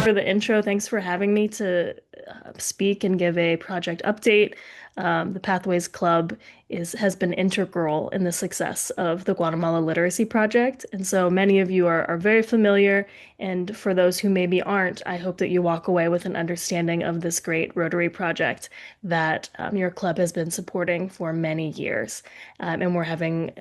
For the intro. Thanks for having me to speak and give a project update. The Pathways Club has been integral in the success of the Guatemala Literacy Project. And so many of you are very familiar. And for those who maybe aren't, I hope that you walk away with an understanding of this great Rotary project that your club has been supporting for many years. And we're having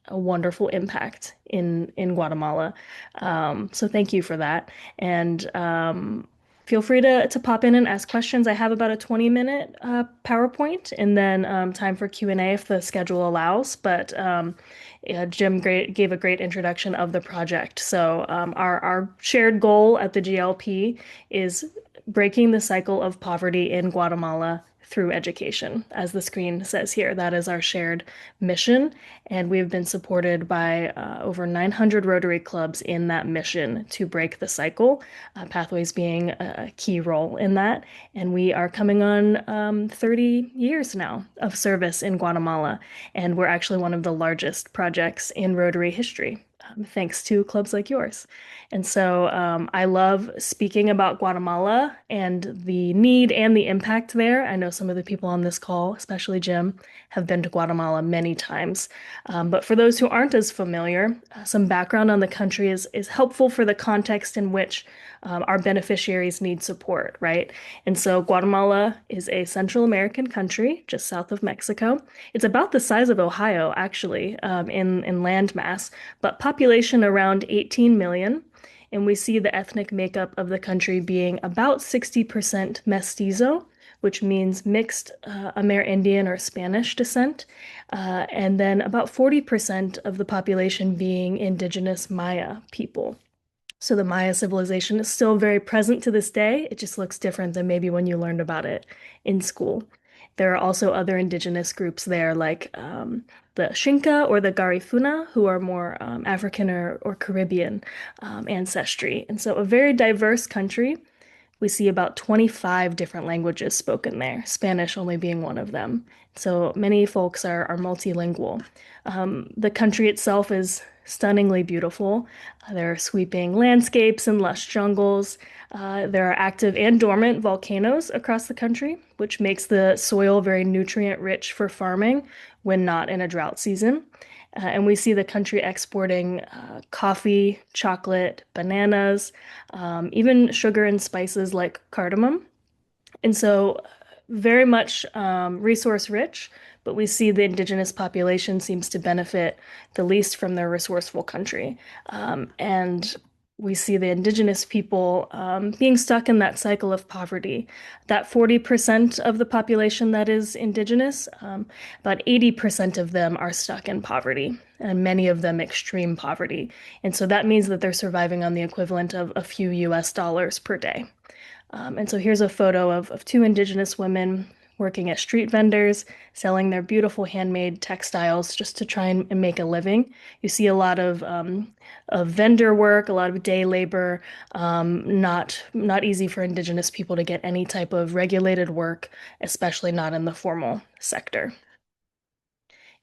a wonderful impact in Guatemala. So thank you for that. And feel free to pop in and ask questions. I have about a 20-minute PowerPoint and then time for Q&A if the schedule allows. But yeah, Jim gave a great introduction of the project. So our shared goal at the GLP is breaking the cycle of poverty in Guatemala through education. As the screen says here, that is our shared mission, and we've been supported by over 900 Rotary clubs in that mission to break the cycle, Pathways being a key role in that. And we are coming on 30 years now of service in Guatemala, and we're actually one of the largest projects in Rotary history. Thanks to clubs like yours. And so I love speaking about Guatemala and the need and the impact there. I know some of the people on this call, especially Jim, have been to Guatemala many times. But for those who aren't as familiar, some background on the country is helpful for the context in which our beneficiaries need support, right? And so Guatemala is a Central American country just south of Mexico. It's about the size of Ohio, actually, in land mass, but population around 18 million. And we see the ethnic makeup of the country being about 60% mestizo, which means mixed Amerindian or Spanish descent, and then about 40% of the population being indigenous Maya people. So the Maya civilization is still very present to this day. It just looks different than maybe when you learned about it in school. There are also other indigenous groups there, like the Xinca or the Garifuna, who are more African or Caribbean ancestry. And so a very diverse country. We see about 25 different languages spoken there, Spanish only being one of them. So many folks are multilingual. The country itself is stunningly beautiful. There are sweeping landscapes and lush jungles. There are active and dormant volcanoes across the country, which makes the soil very nutrient rich for farming when not in a drought season. And we see the country exporting coffee, chocolate, bananas, even sugar and spices like cardamom. And so very much resource rich, but we see the indigenous population seems to benefit the least from their resourceful country. And we see the indigenous people being stuck in that cycle of poverty. That 40% of the population that is indigenous, about 80% of them are stuck in poverty, and many of them extreme poverty. And so that means that they're surviving on the equivalent of a few US dollars per day. And so here's a photo of two indigenous women working as street vendors, selling their beautiful handmade textiles just to try and make a living. You see a lot of vendor work, a lot of day labor, not easy for indigenous people to get any type of regulated work, especially not in the formal sector.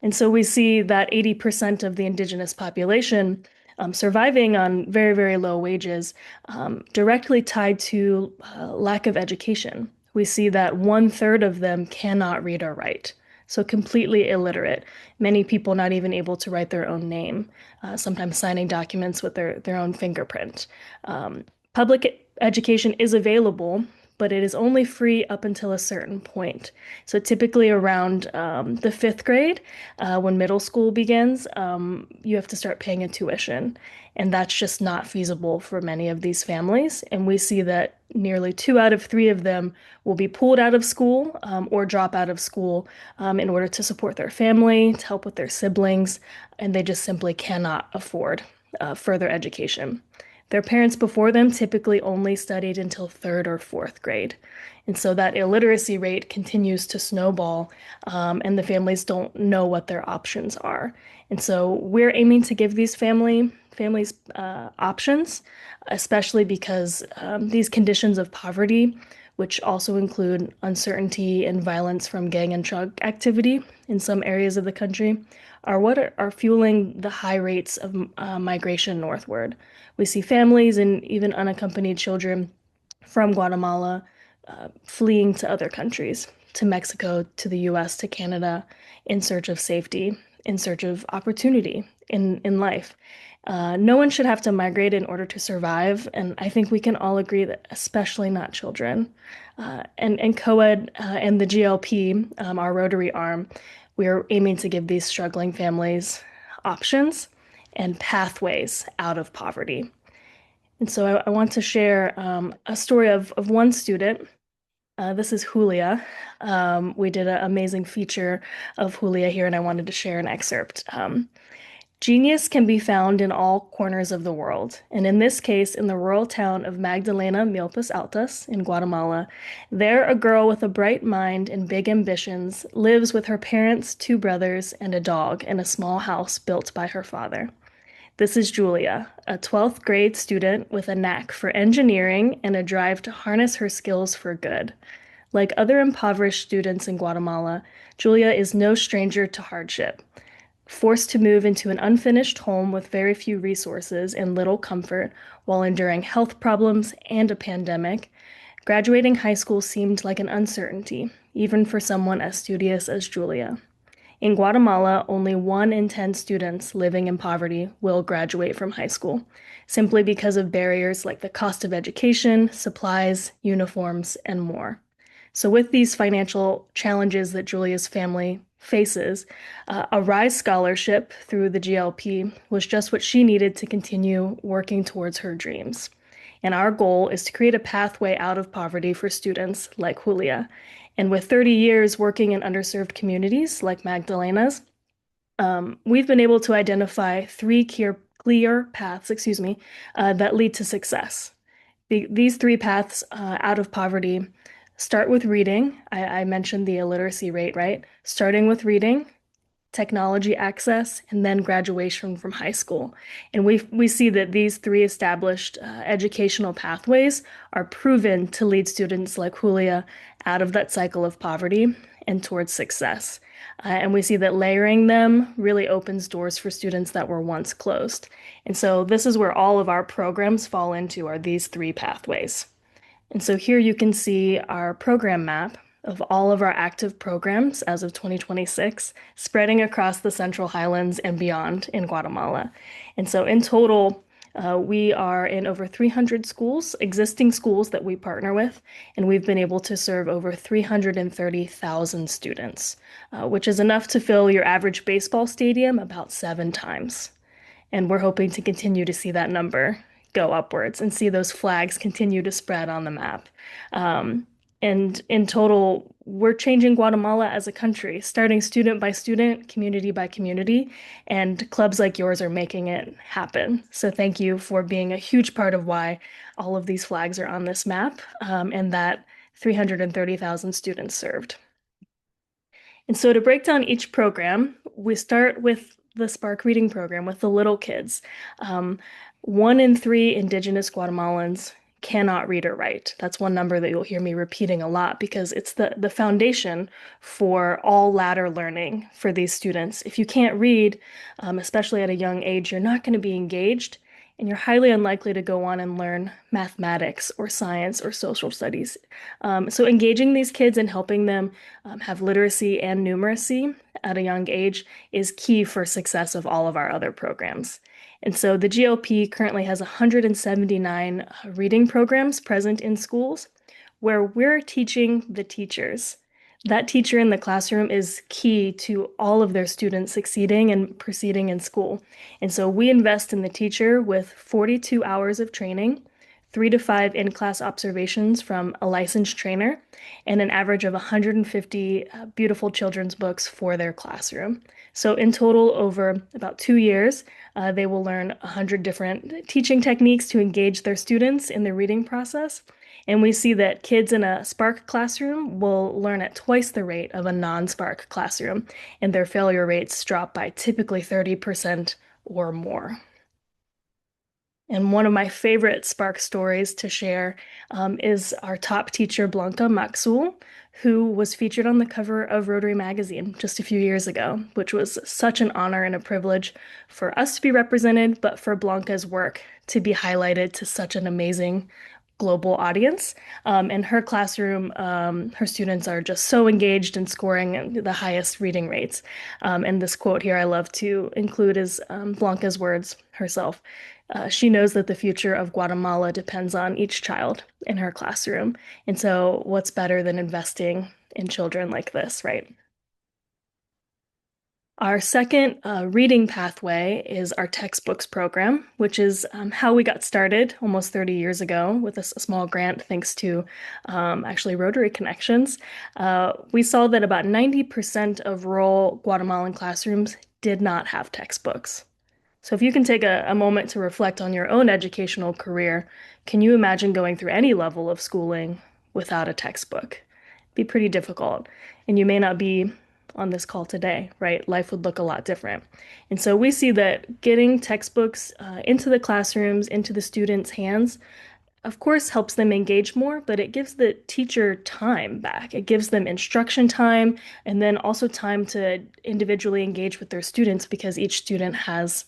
And so we see that 80% of the indigenous population surviving on very, very low wages, directly tied to lack of education. We see that 1/3 of them cannot read or write, so completely illiterate. Many people not even able to write their own name, sometimes signing documents with their own fingerprint. Public education is available, but it is only free up until a certain point. So typically around the 5th grade, when middle school begins, you have to start paying a tuition. And that's just not feasible for many of these families. And we see that nearly 2 out of 3 of them will be pulled out of school or drop out of school in order to support their family, to help with their siblings, and they just simply cannot afford further education. Their parents before them typically only studied until 3rd or 4th grade. And so that illiteracy rate continues to snowball, and the families don't know what their options are. And so we're aiming to give these families options, especially because these conditions of poverty which also include uncertainty and violence from gang and drug activity in some areas of the country, are what are fueling the high rates of migration northward. We see families and even unaccompanied children from Guatemala fleeing to other countries, to Mexico, to the US, to Canada, in search of safety, in search of opportunity in life. No one should have to migrate in order to survive, and I think we can all agree that especially not children. And COED and the GLP, our Rotary arm, we are aiming to give these struggling families options and pathways out of poverty. And so I want to share a story of one student. This is Julia. We did an amazing feature of Julia here, and I wanted to share an excerpt. Genius can be found in all corners of the world, and in this case, in the rural town of Magdalena Milpas Altas in Guatemala. There, a girl with a bright mind and big ambitions lives with her parents, two brothers, and a dog in a small house built by her father. This is Julia, a 12th grade student with a knack for engineering and a drive to harness her skills for good. Like other impoverished students in Guatemala, Julia is no stranger to hardship. Forced to move into an unfinished home with very few resources and little comfort while enduring health problems and a pandemic, graduating high school seemed like an uncertainty, even for someone as studious as Julia. In Guatemala, only 1 in 10 students living in poverty will graduate from high school, simply because of barriers like the cost of education, supplies, uniforms, and more. So, with these financial challenges that Julia's family faces, a RISE scholarship through the GLP was just what she needed to continue working towards her dreams. And our goal is to create a pathway out of poverty for students like Julia. And with 30 years working in underserved communities like Magdalena's, we've been able to identify three clear paths, that lead to success. These three paths out of poverty start with reading. I mentioned the illiteracy rate, right? Starting with reading, technology access, and then graduation from high school. And we see that these three established educational pathways are proven to lead students like Julia out of that cycle of poverty and towards success. And we see that layering them really opens doors for students that were once closed. And so this is where all of our programs fall into, are these three pathways. And so here you can see our program map of all of our active programs as of 2026, spreading across the Central Highlands and beyond in Guatemala. And so in total, we are in over 300 schools, existing schools that we partner with, and we've been able to serve over 330,000 students, which is enough to fill your average baseball stadium about 7 times. And we're hoping to continue to see that number go upwards and see those flags continue to spread on the map. And in total, we're changing Guatemala as a country, starting student by student, community by community, and clubs like yours are making it happen. So thank you for being a huge part of why all of these flags are on this map, and that 330,000 students served. And so to break down each program, we start with the Spark Reading program with the little kids. 1 in 3 Indigenous Guatemalans cannot read or write. That's one number that you'll hear me repeating a lot because it's the foundation for all ladder learning for these students. If you can't read, especially at a young age, you're not going to be engaged, and you're highly unlikely to go on and learn mathematics or science or social studies. So engaging these kids and helping them have literacy and numeracy at a young age is key for success of all of our other programs. And so the GLP currently has 179 reading programs present in schools where we're teaching the teachers. That teacher in the classroom is key to all of their students succeeding and proceeding in school. And so we invest in the teacher with 42 hours of training, 3 to 5 in-class observations from a licensed trainer, and an average of 150 beautiful children's books for their classroom. So in total, over about 2 years, they will learn 100 different teaching techniques to engage their students in the reading process. And we see that kids in a Spark classroom will learn at twice the rate of a non-Spark classroom, and their failure rates drop by typically 30% or more. And one of my favorite Spark stories to share is our top teacher, Blanca Maxul, who was featured on the cover of Rotary magazine just a few years ago, which was such an honor and a privilege for us to be represented, but for Blanca's work to be highlighted to such an amazing global audience. In her classroom, her students are just so engaged and scoring the highest reading rates. And this quote here I love to include is Blanca's words herself. She knows that the future of Guatemala depends on each child in her classroom. And so, what's better than investing in children like this, right? Our second reading pathway is our textbooks program, which is how we got started almost 30 years ago with a small grant thanks to actually Rotary connections. We saw that about 90% of rural Guatemalan classrooms did not have textbooks. So if you can take a moment to reflect on your own educational career, can you imagine going through any level of schooling without a textbook? It'd be pretty difficult. And you may not be on this call today, right? Life would look a lot different. And so we see that getting textbooks into the classrooms, into the students' hands, of course, helps them engage more, but it gives the teacher time back. It gives them instruction time and then also time to individually engage with their students because each student has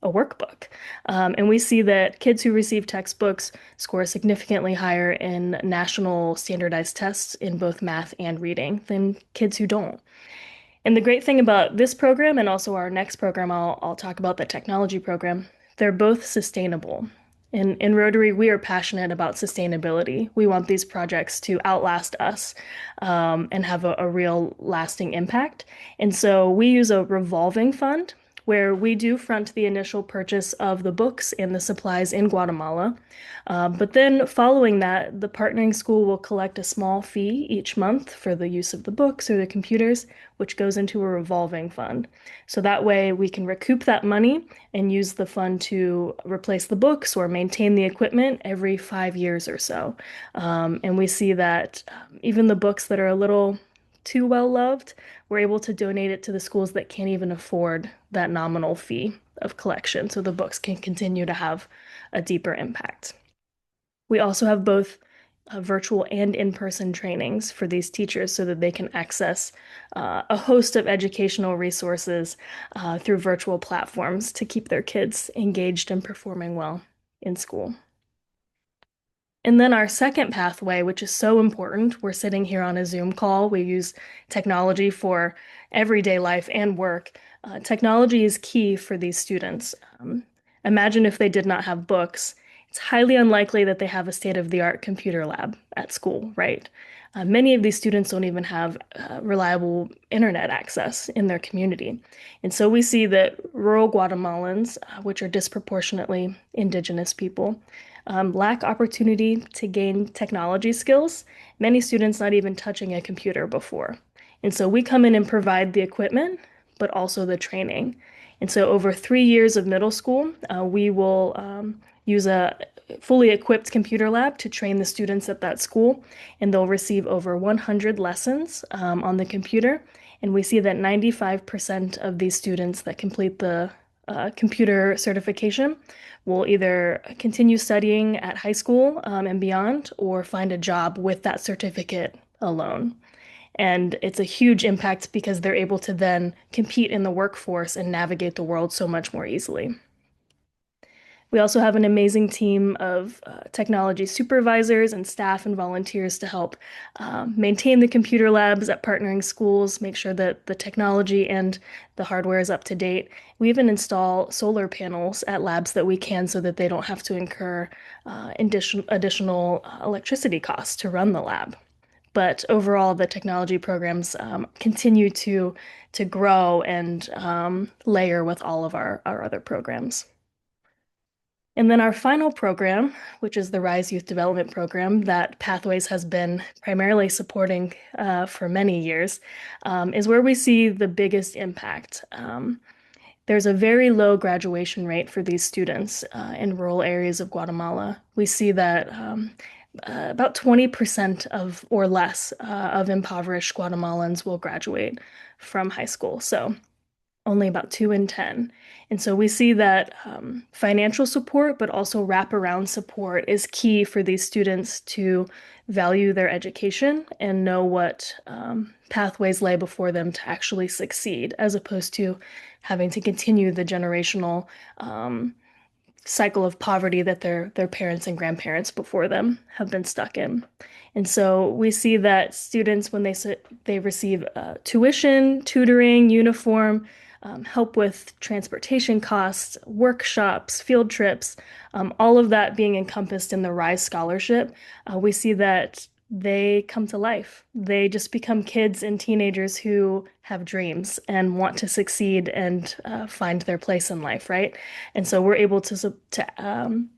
a workbook. And we see that kids who receive textbooks score significantly higher in national standardized tests in both math and reading than kids who don't. And the great thing about this program and also our next program, I'll talk about the technology program, they're both sustainable. In Rotary, we are passionate about sustainability. We want these projects to outlast us and have a real lasting impact. And so we use a revolving fund where we do front the initial purchase of the books and the supplies in Guatemala. But then following that, the partnering school will collect a small fee each month for the use of the books or the computers, which goes into a revolving fund. So that way we can recoup that money and use the fund to replace the books or maintain the equipment every 5 years or so. And we see that even the books that are a little too well loved, we're able to donate it to the schools that can't even afford that nominal fee of collection so the books can continue to have a deeper impact. We also have both virtual and in-person trainings for these teachers so that they can access a host of educational resources through virtual platforms to keep their kids engaged and performing well in school. And then our second pathway, which is so important, we're sitting here on a Zoom call. We use technology for everyday life and work. Technology is key for these students. Imagine if they did not have books. It's highly unlikely that they have a state-of-the-art computer lab at school, right? Many of these students don't even have reliable internet access in their community. And so we see that rural Guatemalans, which are disproportionately indigenous people, lack opportunity to gain technology skills. Many students not even touching a computer before. And so we come in and provide the equipment, but also the training. And so over 3 years of middle school, we will use a fully equipped computer lab to train the students at that school, and they'll receive over 100 lessons on the computer. And we see that 95% of these students that complete the computer certification will either continue studying at high school and beyond or find a job with that certificate alone. And it's a huge impact because they're able to then compete in the workforce and navigate the world so much more easily. We also have an amazing team of technology supervisors and staff and volunteers to help maintain the computer labs at partnering schools, make sure that the technology and the hardware is up to date. We even install solar panels at labs that we can so that they don't have to incur additional electricity costs to run the lab. But overall, the technology programs continue to grow and layer with all of our other programs. And then our final program, which is the Rise Youth Development Program that Pathways has been primarily supporting for many years, is where we see the biggest impact. There's a very low graduation rate for these students in rural areas of Guatemala. We see that about 20% of or less of impoverished Guatemalans will graduate from high school. So only about 2 in 10. And so we see that financial support, but also wraparound support is key for these students to value their education and know what pathways lay before them to actually succeed, as opposed to having to continue the generational cycle of poverty that their parents and grandparents before them have been stuck in. And so we see that students, when they receive tuition, tutoring, uniform, help with transportation costs, workshops, field trips, all of that being encompassed in the RISE scholarship, we see that they come to life. They just become kids and teenagers who have dreams and want to succeed and find their place in life, right? And so we're able to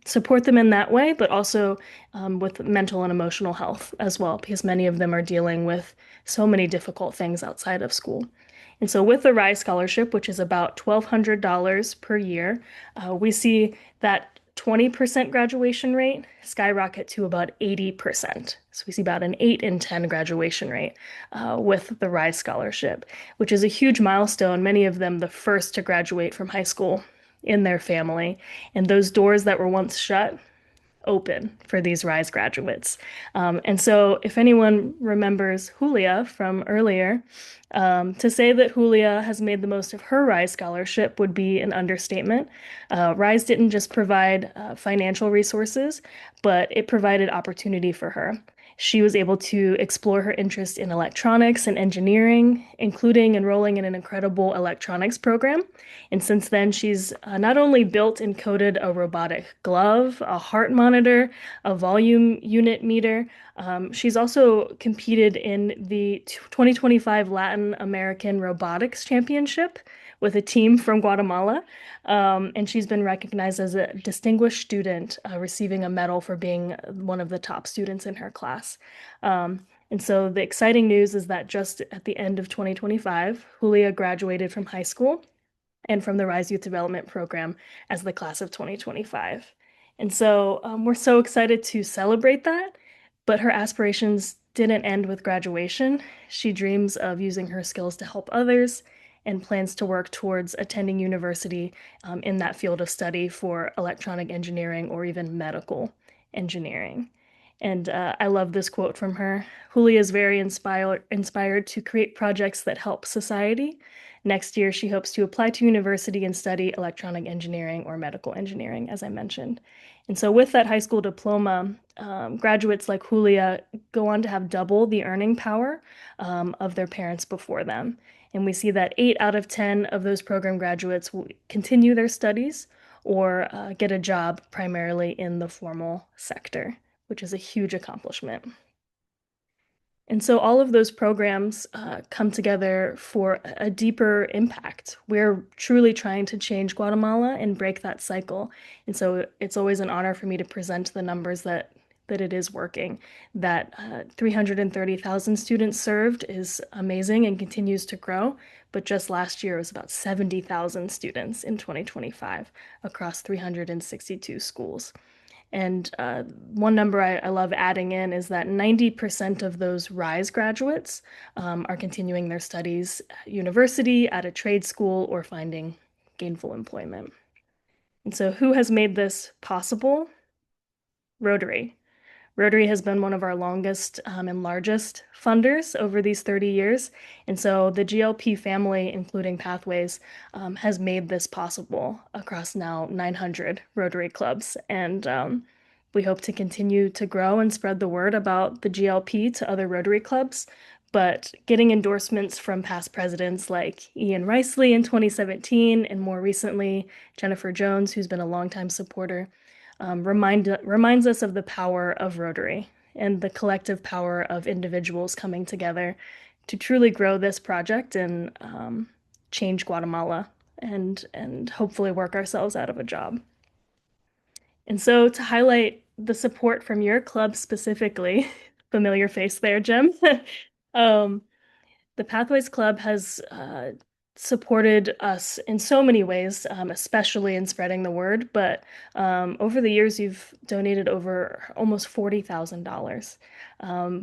support them in that way, but also with mental and emotional health as well, because many of them are dealing with so many difficult things outside of school. And so with the RISE scholarship, which is about $1,200 per year, we see that 20% graduation rate skyrocket to about 80%. So we see about an 8 in 10 graduation rate with the RISE scholarship, which is a huge milestone. Many of them the first to graduate from high school in their family. And those doors that were once shut open for these RISE graduates. And so, if anyone remembers Julia from earlier, to say that Julia has made the most of her RISE scholarship would be an understatement. RISE didn't just provide financial resources, but it provided opportunity for her. She was able to explore her interest in electronics and engineering, including enrolling in an incredible electronics program. And since then, she's not only built and coded a robotic glove, a heart monitor, a volume unit meter, she's also competed in the 2025 Latin American Robotics Championship with a team from Guatemala. And she's been recognized as a distinguished student, receiving a medal for being one of the top students in her class. And so the exciting news is that just at the end of 2025, Julia graduated from high school and from the RISE Youth Development Program as the class of 2025. And so we're so excited to celebrate that, but her aspirations didn't end with graduation. She dreams of using her skills to help others and plans to work towards attending university in that field of study for electronic engineering or even medical engineering. And I love this quote from her. Julia is very inspired to create projects that help society. Next year, she hopes to apply to university and study electronic engineering or medical engineering, as I mentioned. And so, with that high school diploma, graduates like Julia go on to have double the earning power of their parents before them. And we see that 8 out of 10 of those program graduates will continue their studies or get a job primarily in the formal sector, which is a huge accomplishment. And so all of those programs come together for a deeper impact. We're truly trying to change Guatemala and break that cycle. And so it's always an honor for me to present the numbers that it is working. That 330,000 students served is amazing and continues to grow. But just last year, it was about 70,000 students in 2025 across 362 schools. And one number I love adding in is that 90% of those RISE graduates are continuing their studies at university, at a trade school, or finding gainful employment. And so, who has made this possible? Rotary. Rotary has been one of our longest and largest funders over these 30 years. And so the GLP family, including Pathways, has made this possible across now 900 Rotary clubs. And we hope to continue to grow and spread the word about the GLP to other Rotary clubs. But getting endorsements from past presidents like Ian Riseley in 2017, and more recently, Jennifer Jones, who's been a longtime supporter, reminds us of the power of Rotary and the collective power of individuals coming together to truly grow this project and change Guatemala and hopefully work ourselves out of a job. And so to highlight the support from your club specifically, familiar face there, Jim. um, the Pathways Club has supported us in so many ways, especially in spreading the word. But over the years, you've donated over almost $40,000,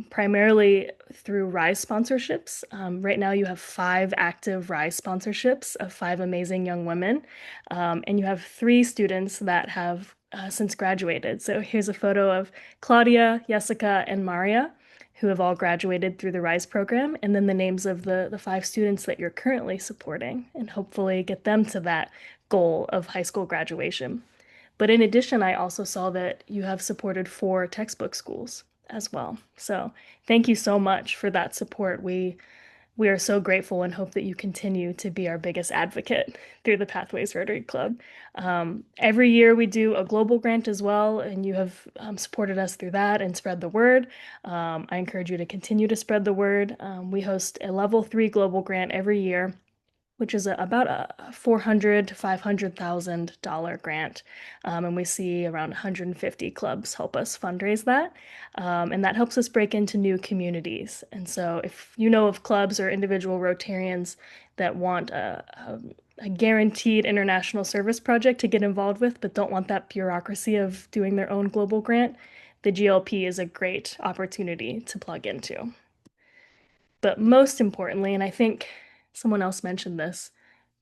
primarily through Rise sponsorships. Right now, you have 5 active Rise sponsorships of 5 amazing young women, and you have 3 students that have since graduated. So here's a photo of Claudia, Jessica, and Maria, who have all graduated through the RISE program, and then the names of the 5 students that you're currently supporting, and hopefully get them to that goal of high school graduation. But in addition, I also saw that you have supported 4 textbook schools as well. So thank you so much for that support. We are so grateful and hope that you continue to be our biggest advocate through the Pathways Rotary Club. Every year we do a global grant as well, and you have supported us through that and spread the word. I encourage you to continue to spread the word. We host a level 3 global grant every year, which is about a $400,000 to $500,000 grant. And we see around 150 clubs help us fundraise that. And that helps us break into new communities. And so if you know of clubs or individual Rotarians that want a guaranteed international service project to get involved with, but don't want that bureaucracy of doing their own global grant, the GLP is a great opportunity to plug into. But most importantly, and I think someone else mentioned this,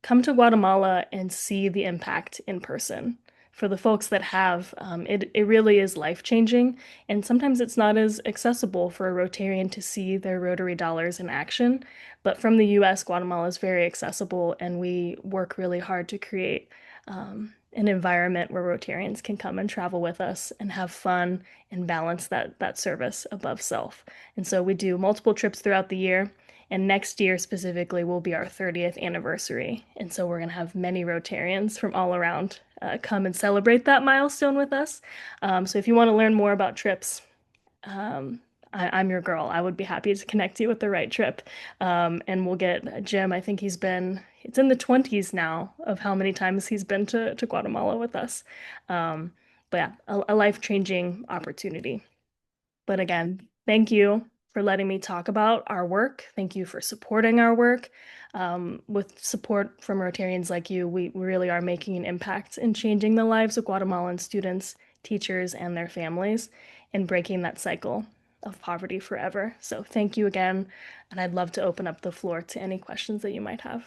come to Guatemala and see the impact in person. For the folks that have, it really is life-changing, and sometimes it's not as accessible for a Rotarian to see their Rotary dollars in action. But from the US, Guatemala is very accessible, and we work really hard to create an environment where Rotarians can come and travel with us and have fun and balance that service above self. And so we do multiple trips throughout the year. And next year specifically will be our 30th anniversary. And so we're going to have many Rotarians from all around come and celebrate that milestone with us. So if you want to learn more about trips, um, I'm your girl. I would be happy to connect you with the right trip. And we'll get Jim. I think it's in the 20s now of how many times he's been to Guatemala with us. Um, but yeah, a life-changing opportunity. But again, thank you for letting me talk about our work. Thank you for supporting our work. With support from Rotarians like you, we really are making an impact in changing the lives of Guatemalan students, teachers, and their families, and breaking that cycle of poverty forever. So thank you again, and I'd love to open up the floor to any questions that you might have.